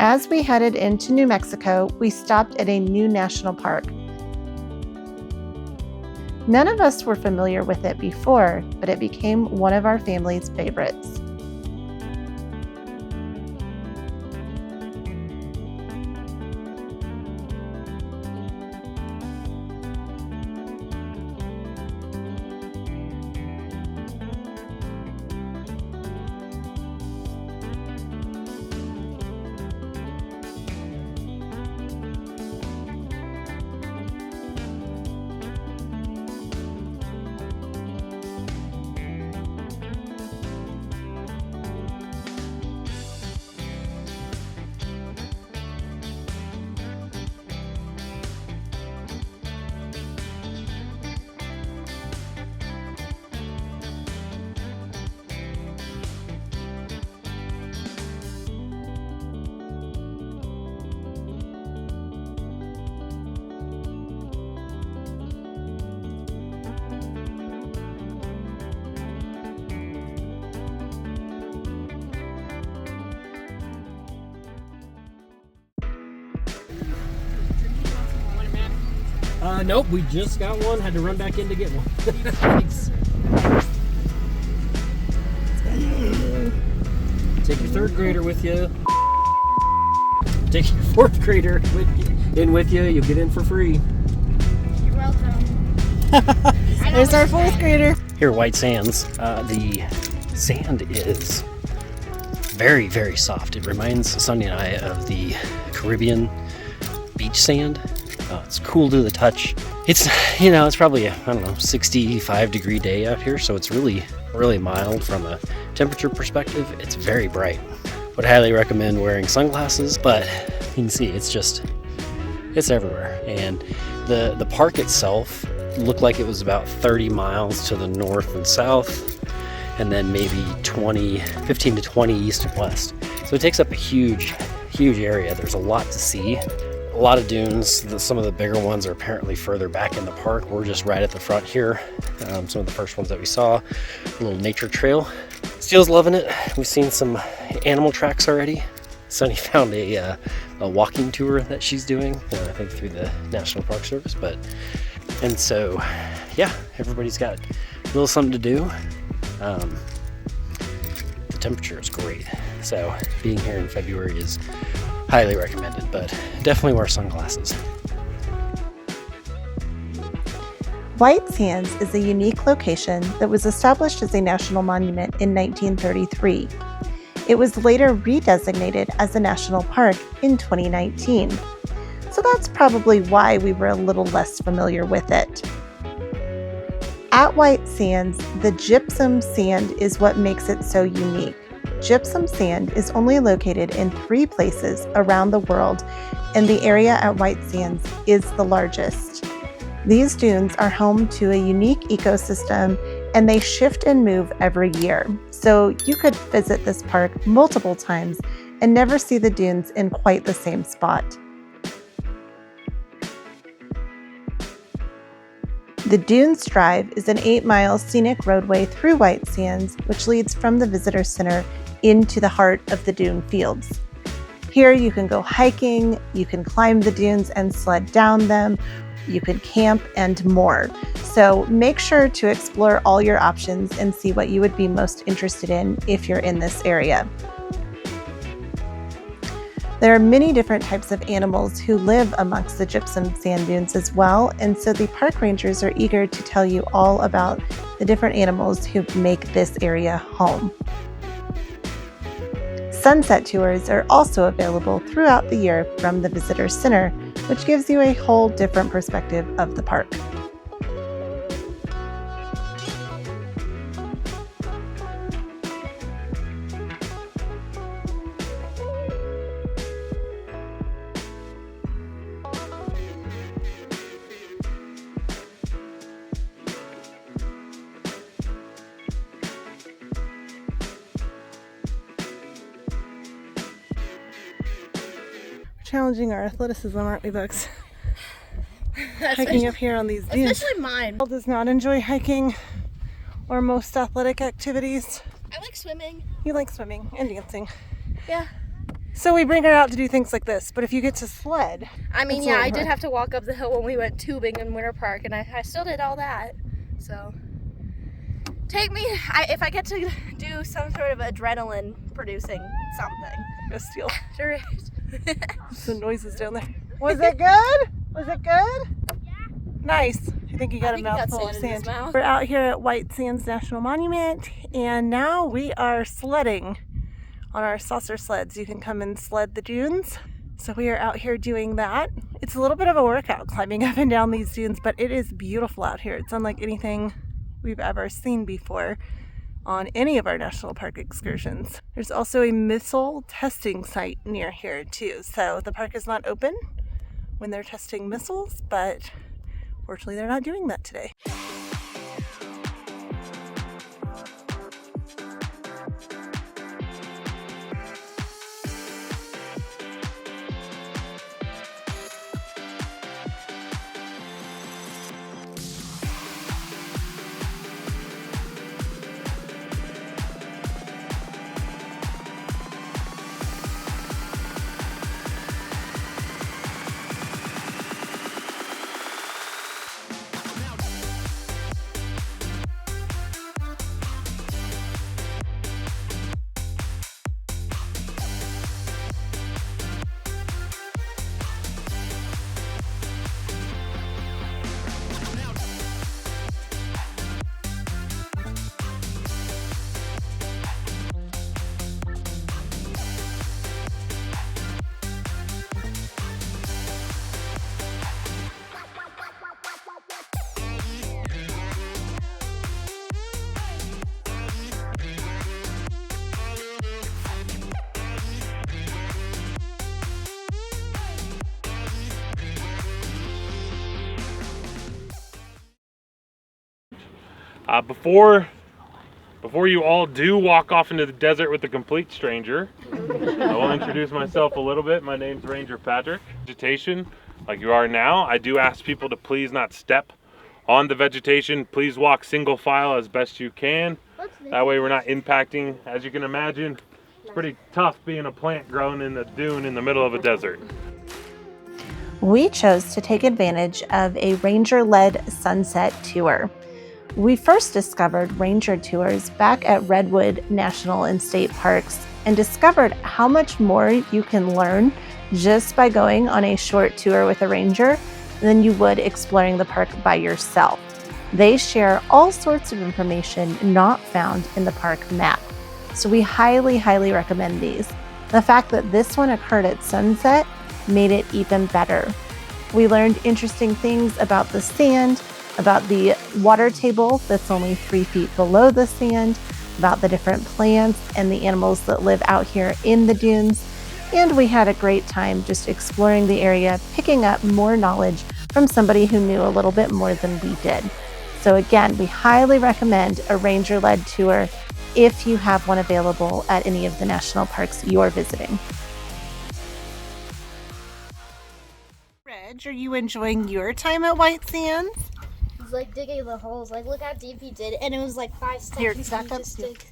As we headed into New Mexico, we stopped at a new national park. None of us were familiar with it before, but it became one of our family's favorites. Nope, we just got one. Had to run back in to get one. Thanks. Take your third grader with you. Take your fourth grader with you. You'll get in for free. You're welcome. There's our fourth grader. Here at White Sands, the sand is very, very soft. It reminds Sonny and I of the Caribbean beach sand. It's cool to the touch. It's, it's probably a, 65-degree day out here, so it's really, really mild from a temperature perspective. It's very bright. Would highly recommend wearing sunglasses, but you can see it's everywhere. And the park itself looked like it was about 30 miles to the north and south, and then maybe 15 to 20 east and west. So it takes up a huge, huge area. There's a lot to see. A lot of dunes. Some of the bigger ones are apparently further back in the park. We're just right at the front here. Some of the first ones that we saw. A little nature trail. Steele's loving it. We've seen some animal tracks already. Sunny found a walking tour that she's doing, I think through the National Park Service. And so, yeah, everybody's got a little something to do. The temperature is great. So being here in February is highly recommended, but definitely wear sunglasses. White Sands is a unique location that was established as a national monument in 1933. It was later redesignated as a national park in 2019. So that's probably why we were a little less familiar with it. At White Sands, the gypsum sand is what makes it so unique. Gypsum sand is only located in 3 places around the world, and the area at White Sands is the largest. These dunes are home to a unique ecosystem, and they shift and move every year. So you could visit this park multiple times and never see the dunes in quite the same spot. The Dunes Drive is an 8-mile scenic roadway through White Sands, which leads from the Visitor Center into the heart of the dune fields. Here you can go hiking, you can climb the dunes and sled down them, you can camp, and more. So make sure to explore all your options and see what you would be most interested in if you're in this area. There are many different types of animals who live amongst the gypsum sand dunes as well, and so the park rangers are eager to tell you all about the different animals who make this area home. Sunset tours are also available throughout the year from the Visitor Center, which gives you a whole different perspective of the park. Challenging our athleticism, aren't we, Bugs? Hiking up here on these dunes. Especially mine. Paul does not enjoy hiking or most athletic activities. I like swimming. You like swimming and dancing. Yeah. So we bring her out to do things like this, but if you get to sled... I mean, it's yeah, really I did hard. have to walk up the hill when we went tubing in Winter Park, and I still did all that. So, take me, if I get to do some sort of adrenaline producing something. Go Steele. Sure. Some noises down there. Was it good? Was it good? Yeah. Nice. I think you got a mouthful of sand in his sand. mouth. We're out here at White Sands National Monument, and now we are sledding on our saucer sleds. You can come and sled the dunes. So we are out here doing that. It's a little bit of a workout climbing up and down these dunes, but it is beautiful out here. It's unlike anything we've ever seen before on any of our national park excursions. There's also a missile testing site near here too. So the park is not open when they're testing missiles, but fortunately they're not doing that today. Before you all do walk off into the desert with a complete stranger, I will introduce myself a little bit. My name's Ranger Patrick. Vegetation, like you are now, I do ask people to please not step on the vegetation. Please walk single file as best you can. That way we're not impacting. As you can imagine, it's pretty tough being a plant grown in a dune in the middle of a desert. We chose to take advantage of a ranger-led sunset tour. We first discovered ranger tours back at Redwood National and State Parks and discovered how much more you can learn just by going on a short tour with a ranger than you would exploring the park by yourself. They share all sorts of information not found in the park map. So we highly, highly recommend these. The fact that this one occurred at sunset made it even better. We learned interesting things about the sand, about the water table that's only 3 feet below the sand, about the different plants and the animals that live out here in the dunes. And we had a great time just exploring the area, picking up more knowledge from somebody who knew a little bit more than we did. So again, we highly recommend a ranger-led tour if you have one available at any of the national parks you're visiting. Reg, are you enjoying your time at White Sands? He's like digging the holes. Like, look how deep he did, and it was like 5 steps. Here, He back up. just dig.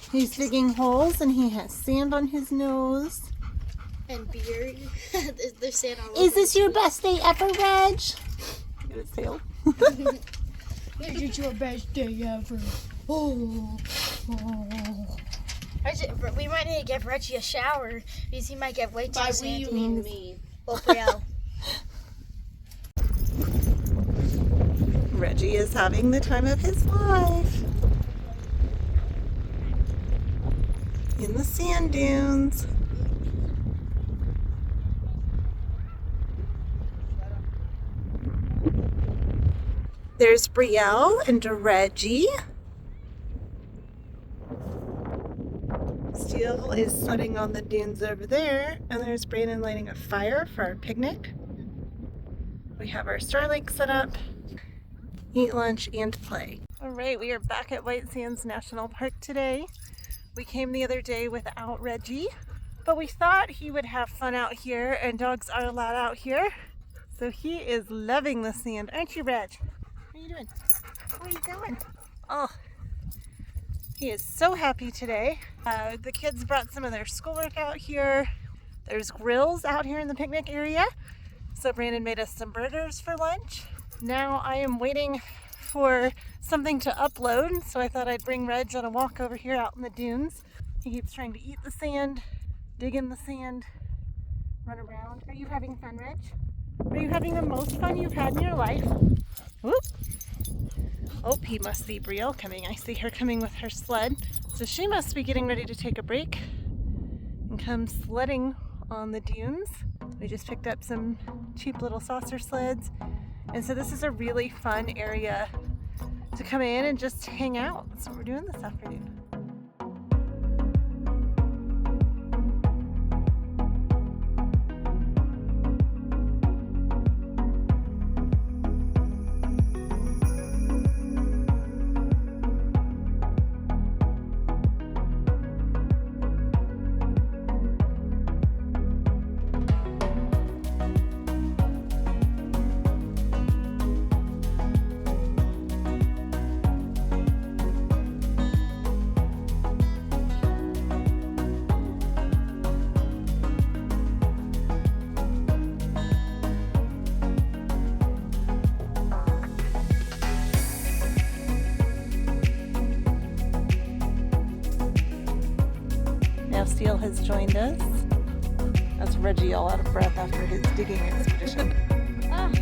He's digging holes and he has sand on his nose. And beer. There's sand all over. Is this your best day ever, Reg? Get his tail. This is your best day ever. Oh. Reggie, we might need to give Reggie a shower because he might get way too sandy. you mean me. Well, Brielle. Reggie is having the time of his life in the sand dunes. There's Brielle and Reggie. Steele is sledding on the dunes over there, and there's Brandon lighting a fire for our picnic. We have our Starlink set up. Eat lunch and play. All right, we are back at White Sands National Park today. We came the other day without Reggie, but we thought he would have fun out here, and dogs are allowed out here. So he is loving the sand, aren't you, Reg? What are you doing? What are you doing? Oh, he is so happy today. The kids brought some of their schoolwork out here. There's grills out here in the picnic area. So Brandon made us some burgers for lunch. Now I am waiting for something to upload, so I thought I'd bring Reg on a walk over here out in the dunes. He keeps trying to eat the sand, dig in the sand, run around. Are you having fun, Reg? Are you having the most fun you've had in your life? Whoop! Oh, he must see Brielle coming. I see her coming with her sled. So she must be getting ready to take a break and come sledding on the dunes. We just picked up some cheap little saucer sleds. And so this is a really fun area to come in and just hang out. That's what we're doing this afternoon. Now Steele has joined us. That's Reggie all out of breath after his digging expedition. I'm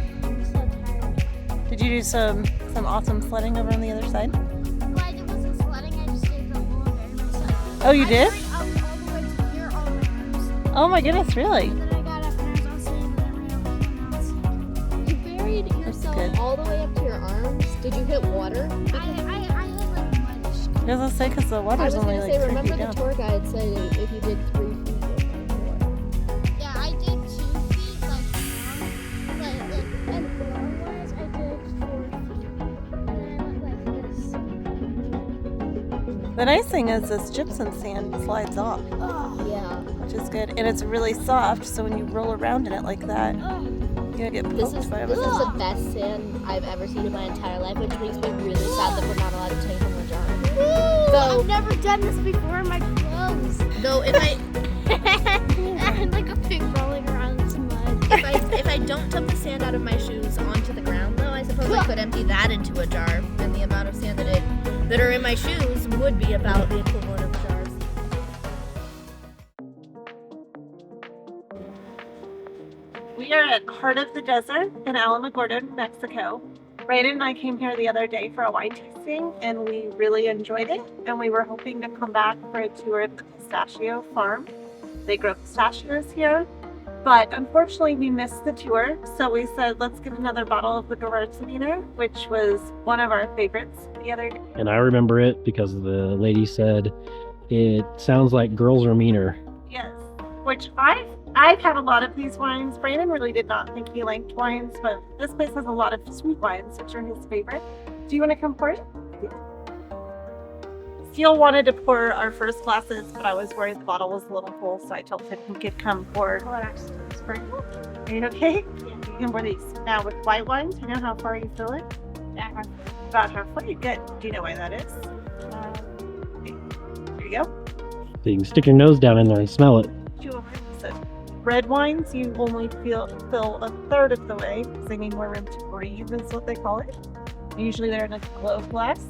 so tired. Did you do some awesome sledding over on the other side? Well, I wasn't sledding, I just did the whole environment myself. Oh, you did? I went all the way to here all the way. Oh my goodness, really? And then I got up and I was all sitting and then I ran up and You buried yourself good. all the way up to your arms. Did you hit water? I had like mud. I was gonna say, because the I water's was only gonna like say, 3 remember feet the down. tour guide said if you did 3 feet, you'll find water. Yeah, I did 2 feet like long, but and long wise I did 4 feet. And then I went like this. The nice thing is this gypsum sand slides off, Oh, Yeah. which is good. And it's really soft, so when you roll around in it like that, oh. you don't get This poked is by this is everything. the best sand I've ever seen in my entire life, which makes me really sad that we're not allowed to take from the jar. Ooh, I've never done this before in my clothes. Though if I I'm like a pig rolling around in some mud. if I don't dump the sand out of my shoes onto the ground, though, I suppose I could empty that into a jar, and the amount of sand that are in my shoes would be about the equivalent of jars. We are at Heart of the Desert in Alamagordo, New Mexico. Brandon and I came here the other day for a wine tasting, and we really enjoyed it. And we were hoping to come back for a tour of the pistachio farm. They grow pistachios here, but unfortunately we missed the tour. So we said, let's get another bottle of the Gewürztraminer, which was one of our favorites the other day. And I remember it because the lady said, it sounds like girls are meaner. Yes, which I've had a lot of these wines. Brandon really did not think he liked wines, but this place has a lot of sweet wines, which are his favorite. Do you want to come pour it? Steele wanted to pour our first glasses, but I was worried the bottle was a little full, so I told him he could come pour. Oh, it actually is pretty cool. Are you okay? Yeah. You can pour these. Now with white wines, you know how far you fill it? Yeah. About halfway. Good. Do you know why that is? Here you go. So you can stick your nose down in there and smell it. So red wines, you only fill a third of the way because they need more room to breathe, is what they call it. Usually they're in a globe glass,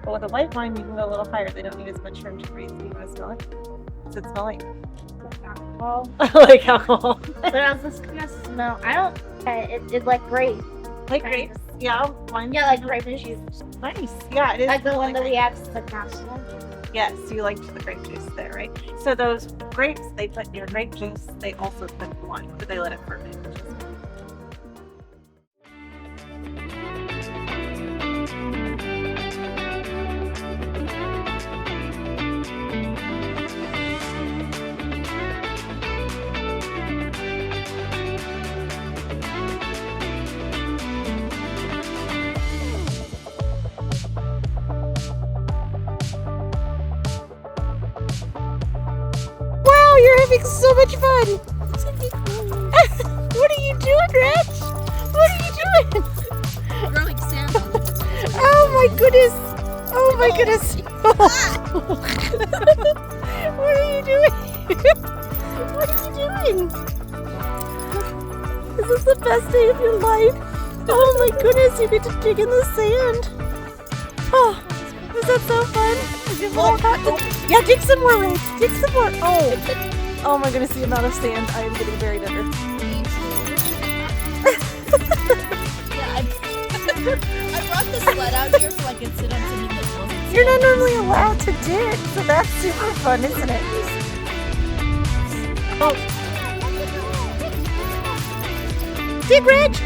but with a white wine, you can go a little higher. They don't need as much room to breathe. Do you want to smell it? What's it smell like? Alcohol. Like alcohol. But I was just gonna smell. I don't. It's like grape. Like grapes? Yeah, wine. Yeah, like grape and juice. Nice. Yeah, it is. Like the one that like we have the national. Yes, you liked the grape juice there, right? So those grapes they put in your grape juice, they also put in wine, but they let it ferment. Which is wow, you're having so much fun! What are you doing, Reg? What are you doing? Growing sand. Oh my goodness! Oh my goodness! What are you doing? What are you doing? best day of your life. Oh my goodness, you get to dig in the sand. Oh, is that so fun? Is your little hot? Yeah, dig some more, Rich. Dig some more. Oh my goodness, the amount of sand I am getting buried under. I brought the sled out here so I could sit on something that wasn't. You're not normally allowed to dig, so that's super fun, isn't it? Oh. Dig, Reg!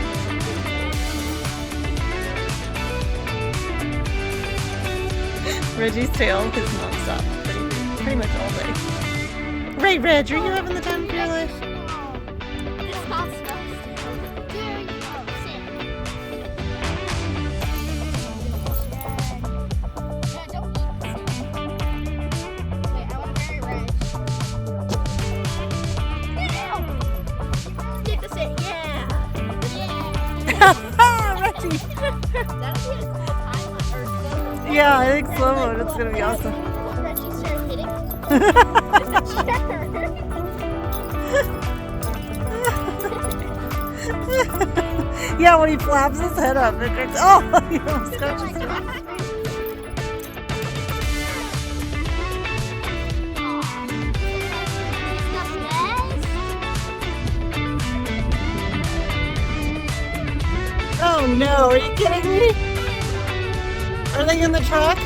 Reggie's tail is nonstop, pretty much all day. Right, Reg, are you having the time of your life? This hot stuff. Very hot sand. Yeah, don't eat the sand. Wait, I want to bury Reg. Get the sand. Yeah. Reggie! That'll be a cool time or slow. Yeah, I think slow mode, it's gonna be awesome. Reggie started hitting. Yeah, when he flaps his head up, it goes, oh, he almost scratches his head. Oh no, are you kidding me? Are they in the truck?